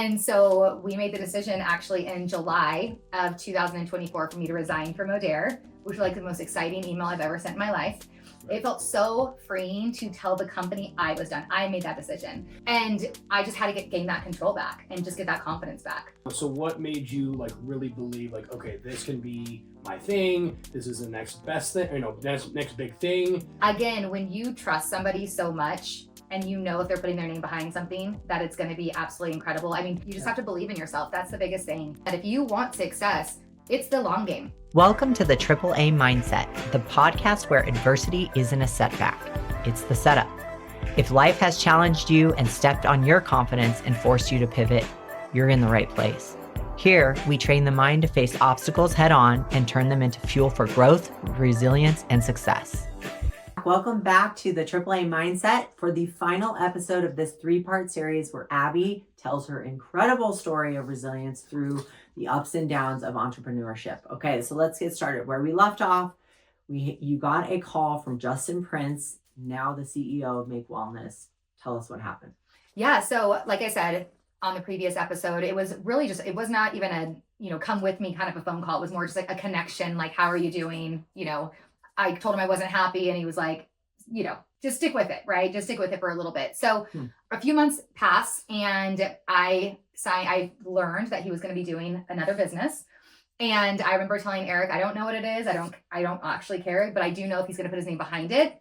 And so we made the decision actually in July of 2024 for me to resign from Modere, which was like the most exciting email I've ever sent in my life. It felt so freeing to tell the company I was done. I made that decision. And I just had to gain that control back and just get that confidence back. So what made you like really believe like, okay, this can be my thing. This is the next best thing, next big thing. Again, when you trust somebody so much and you know if they're putting their name behind something, that it's going to be absolutely incredible. I mean, you just have to believe in yourself. That's the biggest thing. And if you want success, it's the long game. Welcome to the AAA Mindset, the podcast where adversity isn't a setback, it's the setup. If life has challenged you and stepped on your confidence and forced you to pivot, you're in the right place. Here, we train the mind to face obstacles head on and turn them into fuel for growth, resilience, and success. Welcome back to the AAA Mindset for the final episode of this 3-part series where Abby tells her incredible story of resilience through the ups and downs of entrepreneurship. Okay, so let's get started. Where we left off, you got a call from Justin Prince, now the CEO of Make Wellness. Tell us what happened. Yeah, so like I said on the previous episode, it was really just, it was not even a, come with me kind of a phone call. It was more just like a connection, like, how are you doing? I told him I wasn't happy and he was like, just stick with it, right? Just stick with it for a little bit. So a few months passed and I learned that he was going to be doing another business. And I remember telling Eric, I don't know what it is. I don't actually care, but I do know if he's going to put his name behind it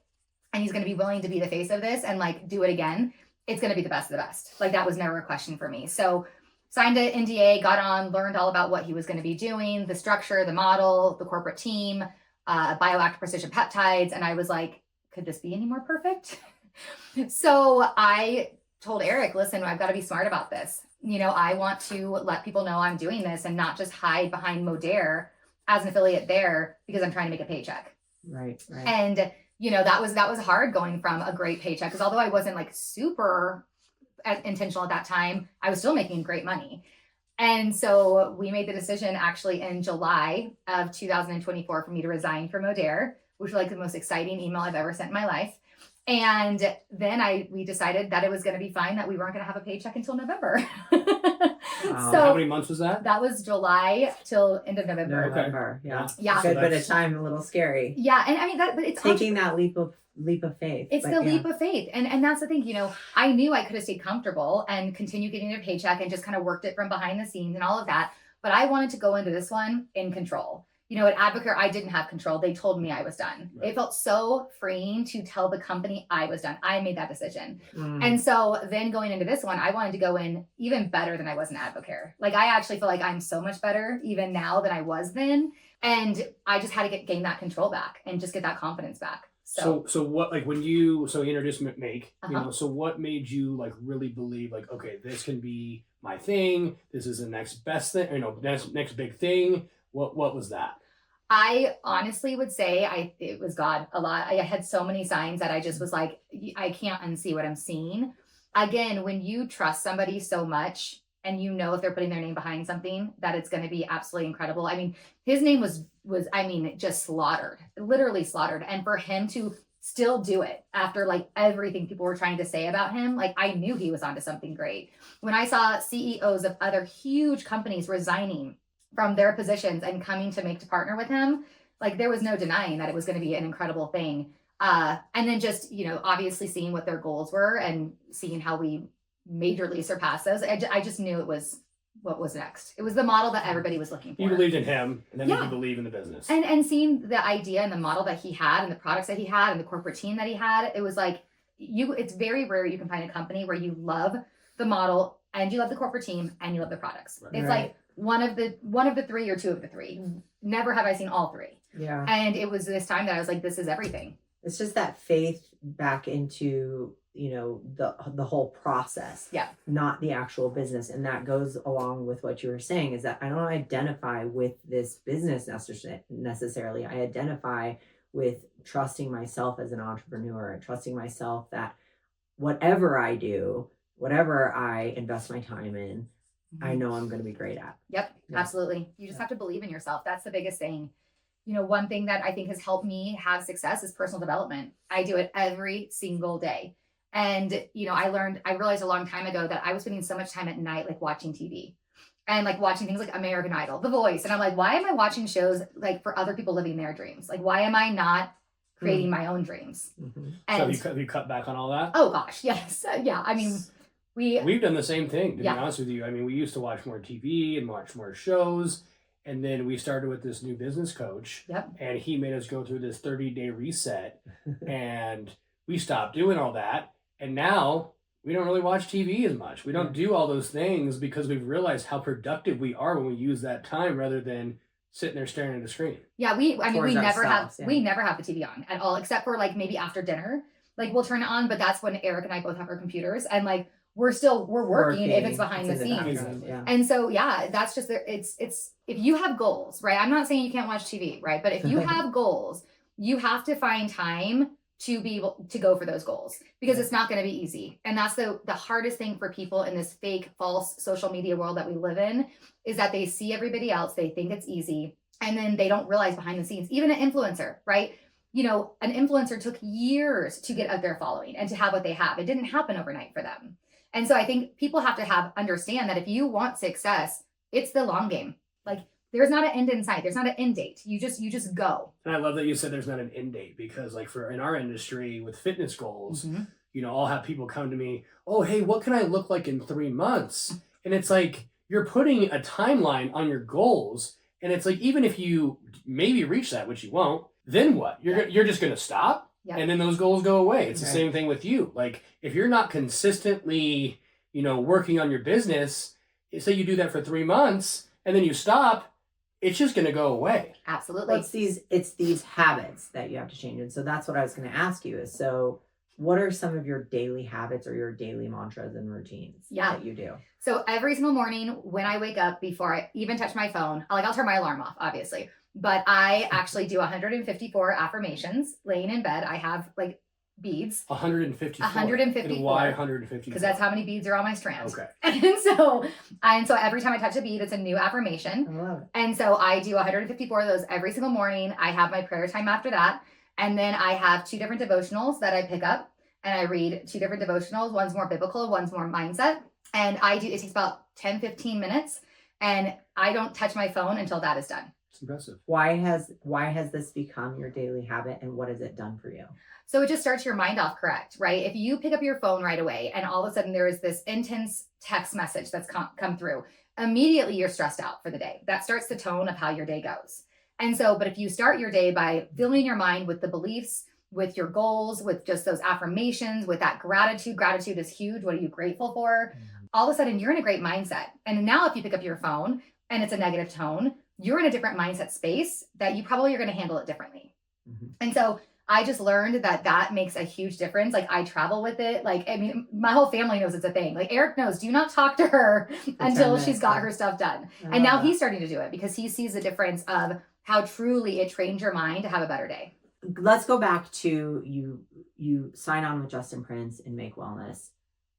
and he's going to be willing to be the face of this and like do it again, it's going to be the best of the best. Like that was never a question for me. So signed an NDA, got on, learned all about what he was going to be doing, the structure, the model, the corporate team, bioactive precision peptides. And I was like, could this be any more perfect? So I told Eric, listen, I've got to be smart about this. I want to let people know I'm doing this and not just hide behind Modere as an affiliate there because I'm trying to make a paycheck. Right. And, that was hard going from a great paycheck because although I wasn't like super intentional at that time, I was still making great money. And so we made the decision actually in July of 2024 for me to resign from Modere, which was like the most exciting email I've ever sent in my life. And then we decided that it was going to be fine, that we weren't going to have a paycheck until November. Wow. So how many months was that? That was July till end of November. November, yeah. Good bit of time, a little scary. Yeah, and I mean but it's taking that leap of faith. It's the leap of faith. And that's the thing, I knew I could have stayed comfortable and continued getting a paycheck and just kind of worked it from behind the scenes and all of that. But I wanted to go into this one in control. At Advocare, I didn't have control. They told me I was done. Right. It felt so freeing to tell the company I was done. I made that decision. And so then going into this one, I wanted to go in even better than I was in Advocare. Like I actually feel like I'm so much better even now than I was then. And I just had to gain that control back and just get that confidence back. So what, like when you introduced Make, so what made you like really believe like, okay, this can be my thing. This is the next best thing, next big thing. What was that? I honestly would say it was God a lot. I had so many signs that I just was like, I can't unsee what I'm seeing. Again, when you trust somebody so much and you know if they're putting their name behind something, that it's going to be absolutely incredible. I mean, his name was just slaughtered, literally slaughtered. And for him to still do it after like everything people were trying to say about him, like I knew he was onto something great. When I saw CEOs of other huge companies resigning from their positions and coming to Make to partner with him, like there was no denying that it was going to be an incredible thing. And then just, obviously seeing what their goals were and seeing how we majorly surpassed those, I just knew it was what was next. It was the model that everybody was looking for. You believed in him and then you believe in the business. And seeing the idea and the model that he had and the products that he had and the corporate team that he had, it was like, it's very rare you can find a company where you love the model and you love the corporate team and you love the products. Right. It's like one of the three or two of the three. Never have I seen all three. Yeah. And it was this time that I was like, this is everything. It's just that faith back into, the whole process. Yeah. Not the actual business. And that goes along with what you were saying is that I don't identify with this business necessarily. I identify with trusting myself as an entrepreneur and trusting myself that whatever I do, whatever I invest my time in, I know I'm going to be great at. Yep, absolutely. You just have to believe in yourself. That's the biggest thing. One thing that I think has helped me have success is personal development. I do it every single day. And, you know, I realized a long time ago that I was spending so much time at night, like watching TV and like watching things like American Idol, The Voice. And I'm like, why am I watching shows like for other people living their dreams? Like, why am I not creating my own dreams? Mm-hmm. And So have you cut back on all that? oh gosh, yes. Yeah. I mean, We've done the same thing, to Yeah. be honest with you. I mean, we used to watch more TV and watch more shows. And then we started with this new business coach. Yep. And he made us go through this 30-day reset. And we stopped doing all that. And now we don't really watch TV as much. We don't do all those things because we've realized how productive we are when we use that time rather than sitting there staring at a screen. yeah, we Towards never have ourselves, yeah. we never have the TV on at all, except for like maybe after dinner. Like we'll turn it on, but that's when Eric and I both have our computers and like we're working if it's behind the in scenes. background, yeah. And so, yeah, that's just it's if you have goals, right? I'm not saying you can't watch TV, right? But if you have goals, you have to find time to be able to go for those goals because it's not going to be easy. And that's the hardest thing for people in this fake, false social media world that we live in is that they see everybody else, they think it's easy, and then they don't realize behind the scenes, even an influencer, right? You know, an influencer took years to get out their following and to have what they have. It didn't happen overnight for them. And so I think people have to understand that if you want success, it's the long game. Like there's not an end in sight. There's not an end date. You just go. And I love that you said there's not an end date because like in our industry with fitness goals, you know, I'll have people come to me, oh, hey, what can I look like in 3 months? And it's like, you're putting a timeline on your goals. And it's like, even if you maybe reach that, which you won't, then what? You're just going to stop? Yeah. And then those goals go away. It's the Right. same thing with you. Like if you're not consistently, you know, working on your business, say you do that for 3 months and then you stop, it's just going to go away. Absolutely. Well, it's these habits that you have to change. And so that's what I was going to ask you is, so what are some of your daily habits or your daily mantras and routines that you do? So every single morning when I wake up, before I even touch my phone, I'll turn my alarm off, obviously. But I actually do 154 affirmations laying in bed. I have like beads. 154. 154. And why 154? Because that's how many beads are on my strands. Okay. And so every time I touch a bead, it's a new affirmation. I love it. And so I do 154 of those every single morning. I have my prayer time after that. And then I have 2 different devotionals that I pick up and I read 2 different devotionals. One's more biblical, one's more mindset. And it takes about 10, 15 minutes. And I don't touch my phone until that is done. It's impressive. Why has this become your daily habit and what has it done for you? So it just starts your mind off correct, right? If you pick up your phone right away and all of a sudden there is this intense text message that's come through, immediately you're stressed out for the day. That starts the tone of how your day goes. And so, but if you start your day by filling your mind with the beliefs, with your goals, with just those affirmations, with that gratitude is huge. What are you grateful for? All of a sudden you're in a great mindset. And now if you pick up your phone and it's a negative tone, you're in a different mindset space that you probably are going to handle it differently. Mm-hmm. And so I just learned that makes a huge difference. Like I travel with it. Like, I mean, my whole family knows it's a thing. Like Eric knows, do not talk to her until she's got her stuff done. And now he's starting to do it because he sees the difference of how truly it trains your mind to have a better day. Let's go back to you sign on with Justin Prince and Make Wellness.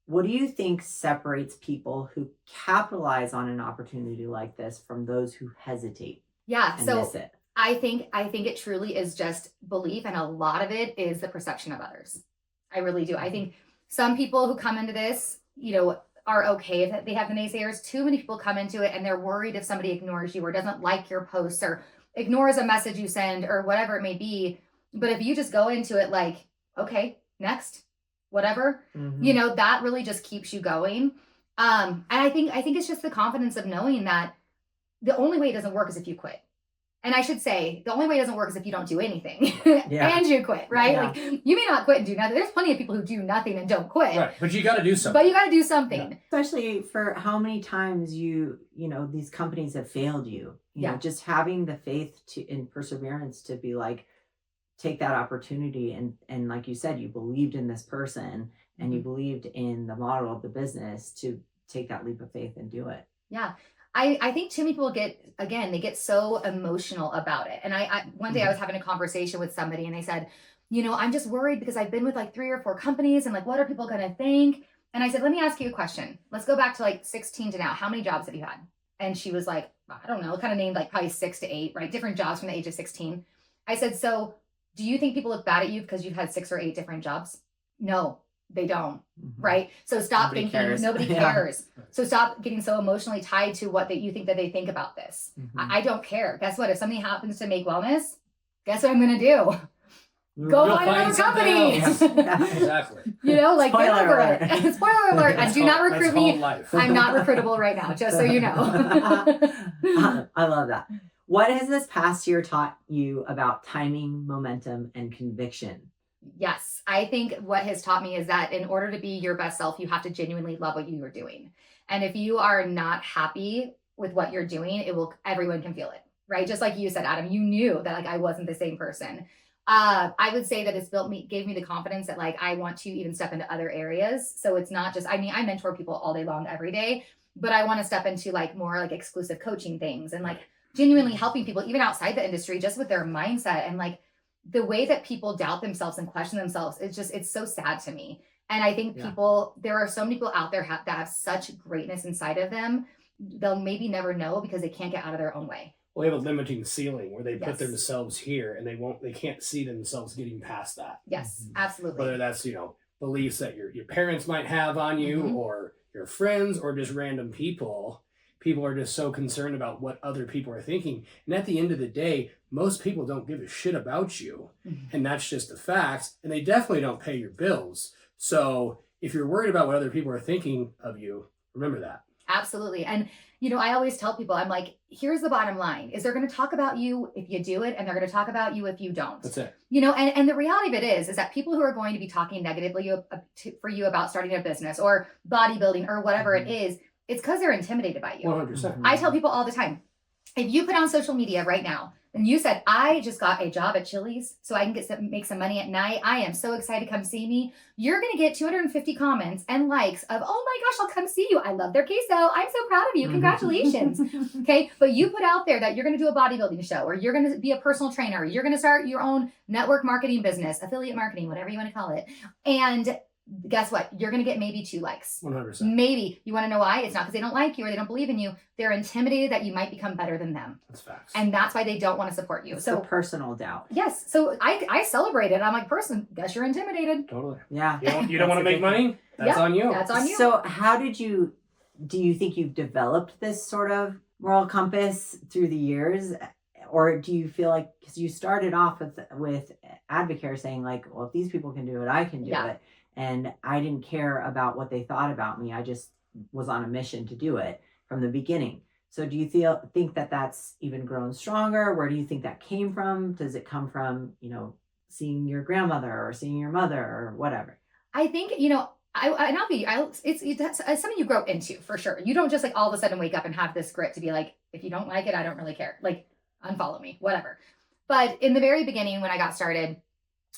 What do you think separates people who capitalize on an opportunity like this from those who hesitate Yeah. and So miss it? I think it truly is just belief. And a lot of it is the perception of others. I really do. I think some people who come into this, you know, are okay if they have the naysayers. Too many people come into it and they're worried if somebody ignores you or doesn't like your posts or ignores a message you send or whatever it may be. But if you just go into it like, okay, next, whatever, Mm-hmm. you know, that really just keeps you going. And I think it's just the confidence of knowing that the only way it doesn't work is if you quit. And I should say, the only way it doesn't work is if you don't do anything Yeah. and you quit, right? Yeah. Like you may not quit and do nothing. There's plenty of people who do nothing and don't quit, Right. But you got to do something. but you got to do something. Yeah. Especially for how many times you know these companies have failed you. You know, just having the faith and perseverance to be like, take that opportunity and like you said, you believed in this person and you believed in the model of the business to take that leap of faith and do it. Yeah. I think too many people get so emotional about it. And I one day I was having a conversation with somebody and they said, you know, I'm just worried because I've been with like 3 or 4 companies and like, what are people going to think? And I said, let me ask you a question. Let's go back to like 16 to now. How many jobs have you had? And she was like, I don't know, kind of named like probably 6 to 8, right? Different jobs from the age of 16. I said, so do you think people look bad at you because you've had 6 or 8 different jobs? No. they don't. Mhm. Right. So stop Nobody thinking cares. nobody Yeah. cares. So stop getting so emotionally tied to what you think that they think about this. Mhm. I don't care. Guess what? If something happens to Make Wellness, guess what I'm going to do? Go You'll find find another something company. else. Exactly. You know, like get Spoiler over alert. it. Spoiler alert. And That's do not called- recruit that's me. called life. I'm not recruitable right now, just so you know. I love that. What has this past year taught you about timing, momentum, and conviction? Yes, I think what has taught me is that in order to be your best self, you have to genuinely love what you are doing. And if you are not happy with what you're doing, everyone can feel it, right? Just like you said, Adam, you knew that like I wasn't the same person. I would say that it's gave me the confidence that like I want to even step into other areas. So it's not just, I mean, I mentor people all day long, every day, but I want to step into like more like exclusive coaching things and like genuinely helping people even outside the industry, just with their mindset and like the way that people doubt themselves and question themselves. It's so sad to me. And I think there are so many people out there that have such greatness inside of them. They'll maybe never know because they can't get out of their own way. Well, they have a limiting ceiling where they put Yes. themselves here and they can't see themselves getting past that. Yes, Mhm. absolutely. Whether that's, beliefs that your parents might have on you Mhm. or your friends or just random people. People are just so concerned about what other people are thinking. And at the end of the day, most people don't give a shit about you. Mhm. And that's just the facts. And they definitely don't pay your bills. So if you're worried about what other people are thinking of you, remember that. Absolutely. And, I always tell people, I'm like, here's the bottom line is they're going to talk about you if you do it, and they're going to talk about you if you don't. That's it. And the reality of it is that people who are going to be talking negatively for you about starting a business or bodybuilding or whatever it is, it's because they're intimidated by you. 100%. I tell people all the time, if you put on social media right now and you said, I just got a job at Chili's so I can make some money at night, I am so excited to come see me, you're going to get 250 comments and likes of, oh my gosh, I'll come see you. I love their queso. I'm so proud of you. Congratulations. Okay. But you put out there that you're going to do a bodybuilding show or you're going to be a personal trainer. You're going to start your own network marketing business, affiliate marketing, whatever you want to call it. And guess what? You're going to get maybe 2 likes. 100%. Maybe. You want to know why? It's not because they don't like you or they don't believe in you. They're intimidated that you might become better than them. That's facts. And that's why they don't want to support you. It's So the personal doubt. yes. So I celebrate it. I'm like, guess you're intimidated. Totally. Yeah. You don't want to make money? That's on you. That's on you. So how do you think you've developed this sort of moral compass through the years? Or do you feel like, because you started off with Advocare saying like, well, if these people can do it, I can do it. And I didn't care about what they thought about me. I just was on a mission to do it from the beginning. So do you think that that's even grown stronger? Where do you think that came from? Does it come from, seeing your grandmother or seeing your mother or whatever? I think, it's something you grow into for sure. You don't just like all of a sudden wake up and have this grit to be like, if you don't like it, I don't really care. Like unfollow me, whatever. But in the very beginning, when I got started,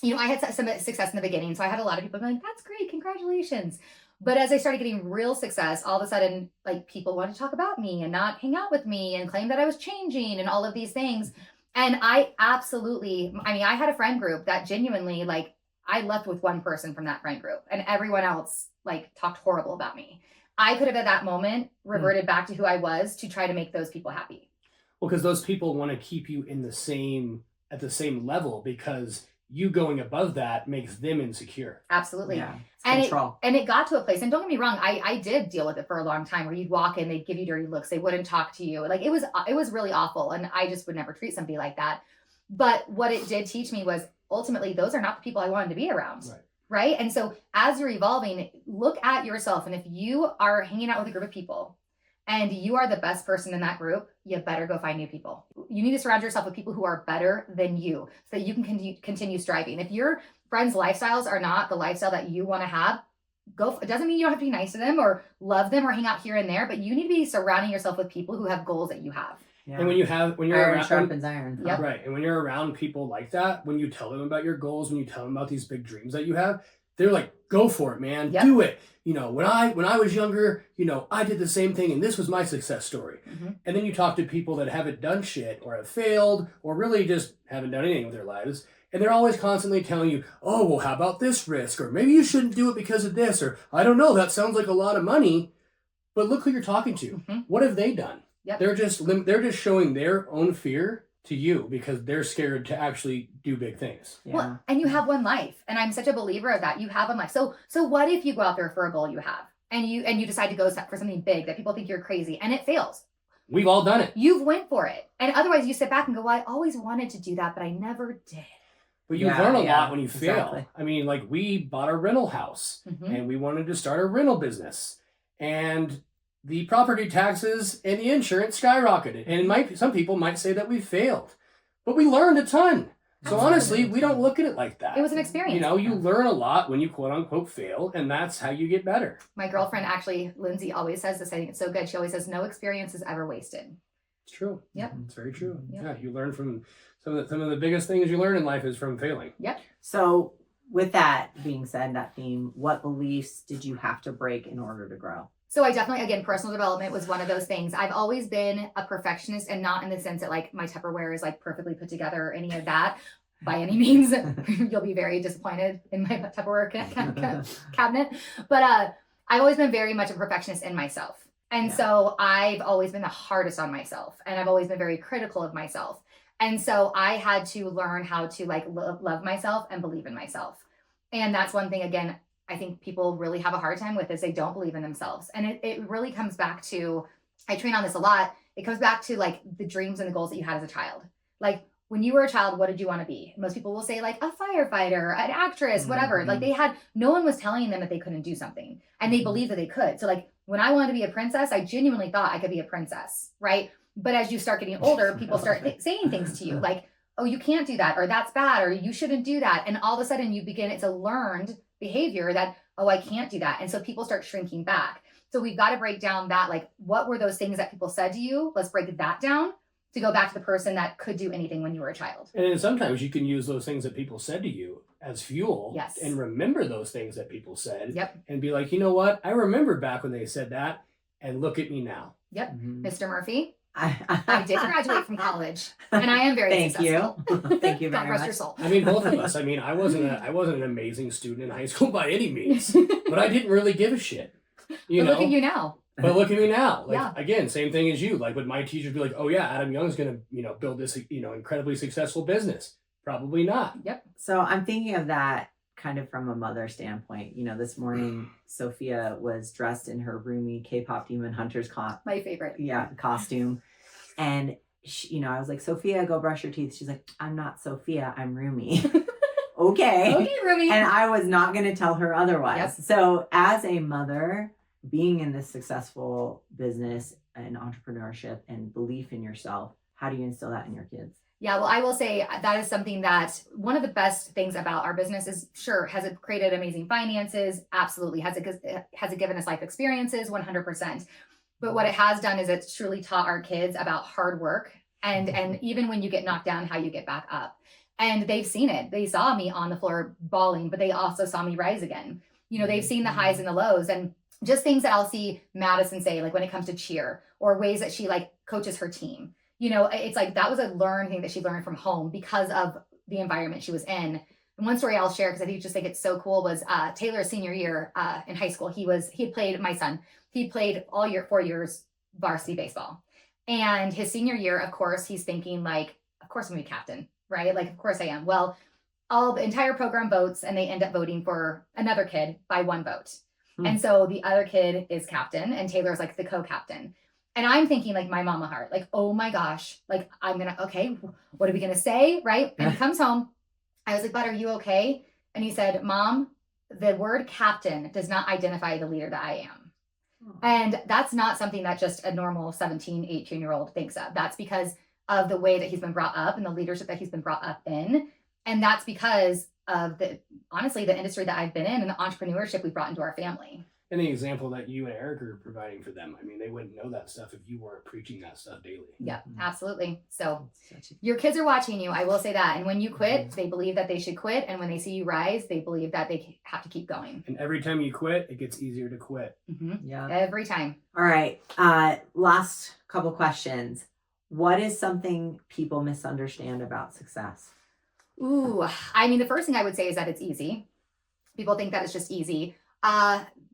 I had some success in the beginning. So I had a lot of people going, that's great. Congratulations. But as I started getting real success, all of a sudden, like people wanted to talk about me and not hang out with me and claim that I was changing and all of these things. And I had a friend group that genuinely, like, I left with one person from that friend group and everyone else like talked horrible about me. I could have at that moment reverted back to who I was to try to make those people happy. Well, because those people want to keep you at the same level because you going above that makes them insecure. Absolutely. Yeah. And Control. it got to a place, and don't get me wrong, I did deal with it for a long time where you'd walk in, they'd give you dirty looks, they wouldn't talk to you. Like it was really awful. And I just would never treat somebody like that. But what it did teach me was ultimately those are not the people I wanted to be around. Right. And so as you're evolving, look at yourself. And if you are hanging out with a group of people and you are the best person in that group, you better go find new people. You need to surround yourself with people who are better than you so that you can continue striving. If your friends' lifestyles are not the lifestyle that you want to have, it doesn't mean you don't have to be nice to them or love them or hang out here and there, but you need to be surrounding yourself with people who have goals that you have. Yeah. And when you're iron around, sharpens iron. Yep. right, and when you're around people like that, when you tell them about your goals, when you tell them about these big dreams that you have, they're like, "Go for it, man! Yep. Do it!" When I was younger, I did the same thing, and this was my success story. Mm-hmm. And then you talk to people that haven't done shit or have failed or really just haven't done anything with their lives, and they're always constantly telling you, "Oh, well, how about this risk?" Or maybe you shouldn't do it because of this, or I don't know, that sounds like a lot of money. But look who you're talking to. Mm-hmm. What have they done? Yep. They're just showing their own fear to you because they're scared to actually do big things. Yeah. Well, and you have one life, and I'm such a believer of that. You have one life. So what if you go out there for a goal you have, and you decide to go for something big that people think you're crazy, and it fails? We've all done it. You've went for it, and otherwise you sit back and go, "Well, I always wanted to do that, but I never did." But you Yeah, learn a yeah, lot when you fail. exactly. I mean, like we bought a rental house Mhm. and we wanted to start a rental business. And the property taxes and the insurance skyrocketed. And some people might say that we failed. But we learned a ton. So Absolutely. honestly, we don't look at it like that. It was an experience. You know, you learn a lot when you quote unquote fail, and that's how you get better. My girlfriend, actually, Lindsay, always says this. I think it's so good. She always says, "No experience is ever wasted." It's true. Yep. It's very true. Yep. Yeah, you learn from some of the biggest things you learn in life is from failing. So, with that being said, that theme, what beliefs did you have to break in order to grow? So I definitely, again, personal development was one of those things. I've always been a perfectionist, and not in the sense that like my Tupperware is like perfectly put together or any of that by any means. You'll be very disappointed in my Tupperware cabinet. But I've always been very much a perfectionist in myself. And Yeah. so I've always been the hardest on myself, and I've always been very critical of myself. And so I had to learn how to like love myself and believe in myself. And that's one thing, again, I think people really have a hard time with is they don't believe in themselves. And it really comes back to, I train on this a lot. It comes back to like the dreams and the goals that you had as a child. Like when you were a child, what did you want to be? Most people will say like a firefighter, an actress, whatever. Mhm. Like they had, no one was telling them that they couldn't do something, and they believed that they could. So like when I wanted to be a princess, I genuinely thought I could be a princess, right? But as you start getting older, people start saying things to you like, "Oh, you can't do that," or "That's bad," or "You shouldn't do that." And all of a sudden you begin, it's a learned behavior that, "Oh, I can't do that." And so people start shrinking back. So we've got to break down that, like, what were those things that people said to you? Let's break that down to go back to the person that could do anything when you were a child. And then sometimes you can use those things that people said to you as fuel. Yes. And remember those things that people said. Yep. And be like, you know what? I remember back when they said that, and look at me now. Yep. Mhm. Mr. Murphy, I I did graduate from college, and I am very Thank successful. you. Thank you God very rest your much. soul. I mean, both of us. I mean, I wasn't an amazing student in high school by any means, but I didn't really give a shit. You But know. look at you now. But look at me now. Like Yeah. again, same thing as you. Like would my teachers be like, "Oh yeah, Adam Young's gonna, build this, incredibly successful business"? Probably not. So I'm thinking of that kind of from a mother standpoint. This morning, Sophia was dressed in her roomy K-pop Demon Hunters My favorite. costume. And, I was like, "Sophia, go brush your teeth." She's like, "I'm not Sophia, I'm Rumi." Okay. Okay, Rumi. And I was not going to tell her otherwise. Yep. So as a mother, being in this successful business and entrepreneurship and belief in yourself, how do you instill that in your kids? Yeah, well, I will say that is something that one of the best things about our business is, sure, has it created amazing finances? Absolutely. Has it given us life experiences? 100%. But what it has done is it's truly taught our kids about hard work and even when you get knocked down, how you get back up. And they've seen it. They saw me on the floor bawling, but they also saw me rise again. They've seen the highs and the lows, and just things that I'll see Madison say, like when it comes to cheer or ways that she like coaches her team. It's like that was a learned thing that she learned from home because of the environment she was in. And one story I'll share, because I just think it's so cool, was Taylor's senior year in high school. He had played, my son, he played all 4 years varsity baseball. And his senior year, of course, he's thinking like, of course I'm gonna be captain, right? Like, of course I am. Well, the entire program votes, and they end up voting for another kid by 1 vote. And so the other kid is captain, and Taylor's like the co-captain. And I'm thinking like my mama heart, like, oh my gosh, like okay, what are we gonna say, right? And he comes home. I was like, "Bud, are you okay?" And he said, "Mom, the word captain does not identify the leader that I am." And that's not something that just a normal 17, 18-year-old thinks of. That's because of the way that he's been brought up and the leadership that he's been brought up in. And that's because of the industry that I've been in and the entrepreneurship we brought into our family. And the example that you and Eric are providing for them. I mean, they wouldn't know that stuff if you weren't preaching that stuff daily. Yeah, absolutely. So Such a- your kids are watching you. I will say that. And when you quit, they believe that they should quit. And when they see you rise, they believe that they have to keep going. And every time you quit, it gets easier to quit. Yeah. Every time. All right. Last couple questions. What is something people misunderstand about success? Ooh, I mean, the first thing I would say is that it's easy. People think that it's just easy.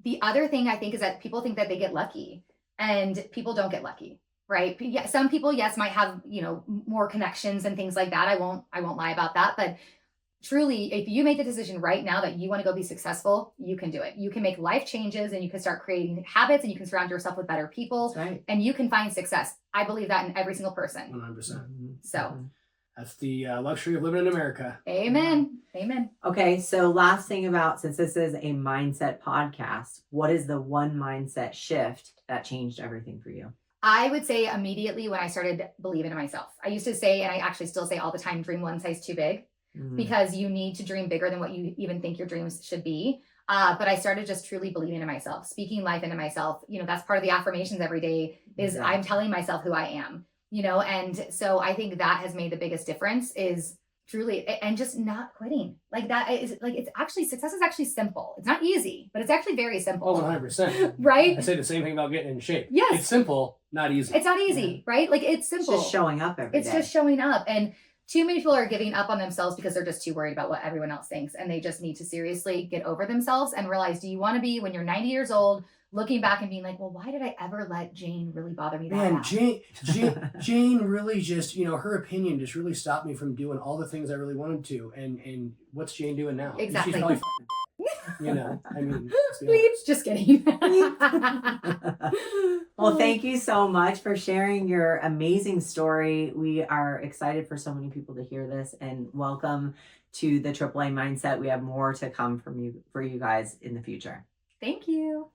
The other thing I think is that people think that they get lucky, and people don't get lucky, right? Yeah, some people, yes, might have, more connections and things like that. I won't lie about that. But truly, if you make the decision right now that you want to go be successful, you can do it. You can make life changes and you can start creating habits and you can surround yourself with better people. That's right. And you can find success. I believe that in every single person. 100%. So That's the luxury of living in America. amen. Amen. Okay, so last thing about, since this is a mindset podcast, what is the one mindset shift that changed everything for you? I would say immediately when I started believing in myself. I used to say, and I actually still say all the time, dream one size too big, because you need to dream bigger than what you even think your dreams should be. But I started just truly believing in myself, speaking life into myself. That's part of the affirmations every day is Exactly. I'm telling myself who I am, and so I think that has made the biggest difference is truly, and just not quitting. Like that is like, it's actually, success is actually simple. It's not easy, but it's actually very simple. Oh, 100%. Right? I say the same thing about getting in shape. Yes. It's simple, not easy. It's not easy, right? Like it's It's simple. just showing up every It's day. just showing up. And too many people are giving up on themselves because they're just too worried about what everyone else thinks. And they just need to seriously get over themselves and realize, do you want to be, when you're 90 years old, looking back and being like, well, why did I ever let Jane really bother me that Man, bad? Jane really just, her opinion just really stopped me from doing all the things I really wanted to. And what's Jane doing now? Exactly. She's probably I mean, let's be honest. Bleeps, just kidding. Well, thank you so much for sharing your amazing story. We are excited for so many people to hear this, and welcome to the AAA Mindset. We have more to come from you for you guys in the future. Thank you.